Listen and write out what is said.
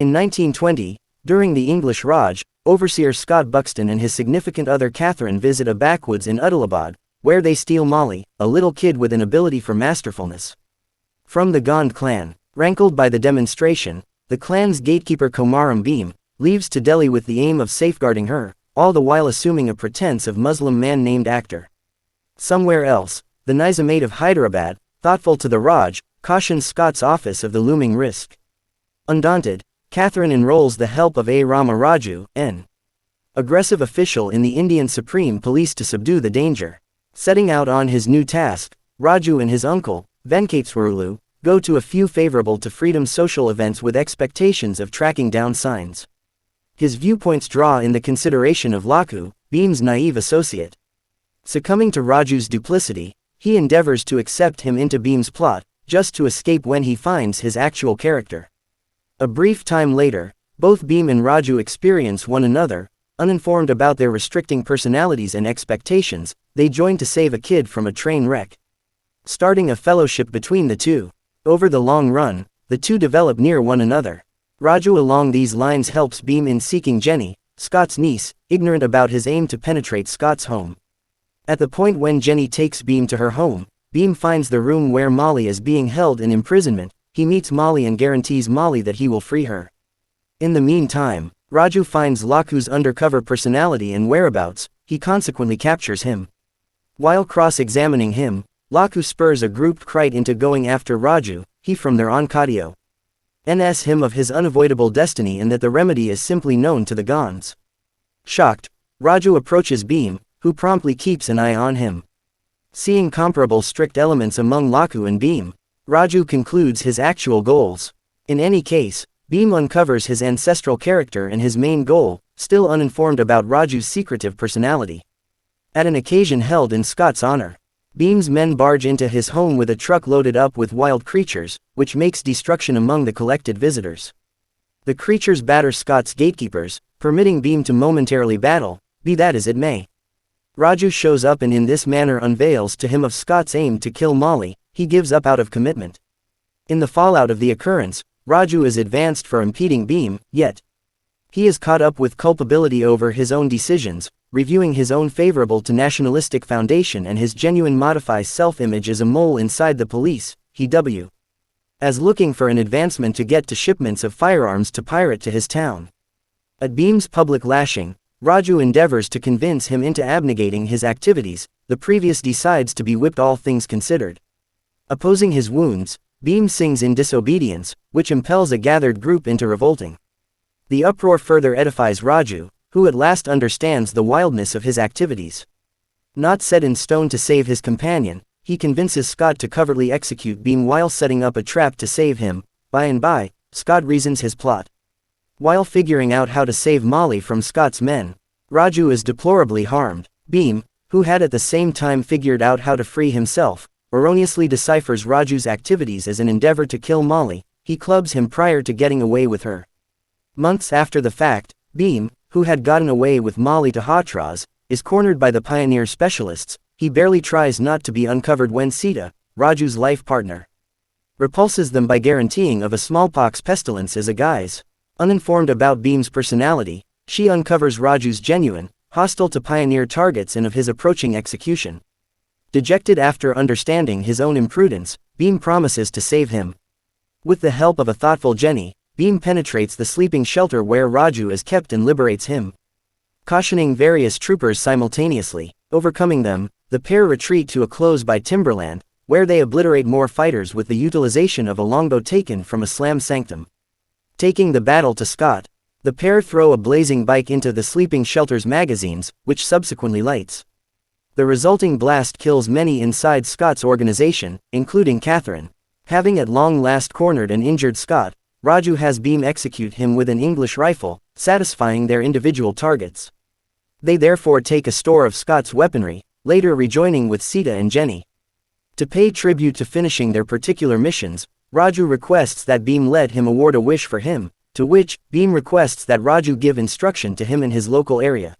In 1920, during the English Raj, overseer Scott Buxton and his significant other Catherine visit a backwoods in Adilabad, where they steal Molly, a little kid with an ability for masterfulness. From the Gond clan, rankled by the demonstration, the clan's gatekeeper Komaram Bhim leaves to Delhi with the aim of safeguarding her, all the while assuming a pretense of Muslim man named Akhtar. Somewhere else, the Nizamate of Hyderabad, thoughtful to the Raj, cautions Scott's office of the looming risk. Undaunted, Catherine enrolls the help of A. Rama Raju, an aggressive official in the Indian Supreme Police to subdue the danger. Setting out on his new task, Raju and his uncle, Venkateswarulu, go to a few favorable to freedom social events with expectations of tracking down signs. His viewpoints draw in the consideration of Lakhu, Bhim's naive associate. Succumbing to Raju's duplicity, he endeavors to accept him into Bhim's plot, just to escape when he finds his actual character. A brief time later, both Bhim and Raju experience one another. Uninformed about their restricting personalities and expectations, they join to save a kid from a train wreck. Starting a fellowship between the two. Over the long run, the two develop near one another. Raju along these lines helps Bhim in seeking Jenny, Scott's niece, ignorant about his aim to penetrate Scott's home. At the point when Jenny takes Bhim to her home, Bhim finds the room where Molly is being held in imprisonment. He meets Molly and guarantees Molly that he will free her. In the meantime, Raju finds Lakhu's undercover personality and whereabouts. He consequently captures him. While cross-examining him, Lakhu spurs a grouped Krite into going after Raju. He from their Onkadio ns him of his unavoidable destiny and that the remedy is simply known to the Gonds. Shocked, Raju approaches Bhim, who promptly keeps an eye on him. Seeing comparable strict elements among Lakhu and Bhim, Raju concludes his actual goals. In any case, Bhim uncovers his ancestral character and his main goal, still uninformed about Raju's secretive personality. At an occasion held in Scott's honor, Bhim's men barge into his home with a truck loaded up with wild creatures, which makes destruction among the collected visitors. The creatures batter Scott's gatekeepers, permitting Bhim to momentarily battle, be that as it may. Raju shows up and in this manner unveils to him of Scott's aim to kill Molly. He gives up out of commitment. In the fallout of the occurrence, Raju is advanced for impeding Bhim, yet he is caught up with culpability over his own decisions, reviewing his own favorable to nationalistic foundation and his genuine modifies self-image as a mole inside the police, he as looking for an advancement to get to shipments of firearms to pirate to his town. At Bhim's public lashing, Raju endeavors to convince him into abnegating his activities. The previous decides to be whipped all things considered. Opposing his wounds, Bhim sings in disobedience, which impels a gathered group into revolting. The uproar further edifies Raju, who at last understands the wildness of his activities. Not set in stone to save his companion, he convinces Scott to covertly execute Bhim while setting up a trap to save him. By and by, Scott reasons his plot. While figuring out how to save Molly from Scott's men, Raju is deplorably harmed. Bhim, who had at the same time figured out how to free himself, erroneously deciphers Raju's activities as an endeavor to kill Molly. He clubs him prior to getting away with her. Months after the fact, Bhim, who had gotten away with Molly to Hathras, is cornered by the pioneer specialists. He barely tries not to be uncovered when Sita, Raju's life partner, repulses them by guaranteeing of a smallpox pestilence as a guise. Uninformed about Bhim's personality, she uncovers Raju's genuine, hostile to pioneer targets and of his approaching execution. Dejected after understanding his own imprudence, Bhim promises to save him. With the help of a thoughtful Jenny, Bhim penetrates the sleeping shelter where Raju is kept and liberates him. Cautioning various troopers simultaneously, overcoming them, the pair retreat to a close-by timberland, where they obliterate more fighters with the utilization of a longbow taken from a slam sanctum. Taking the battle to Scott, the pair throw a blazing bike into the sleeping shelter's magazines, which subsequently lights. The resulting blast kills many inside Scott's organization, including Catherine. Having at long last cornered and injured Scott, Raju has Bhim execute him with an English rifle, satisfying their individual targets. They therefore take a store of Scott's weaponry, later rejoining with Sita and Jenny. To pay tribute to finishing their particular missions, Raju requests that Bhim let him award a wish for him, to which Bhim requests that Raju give instruction to him in his local area.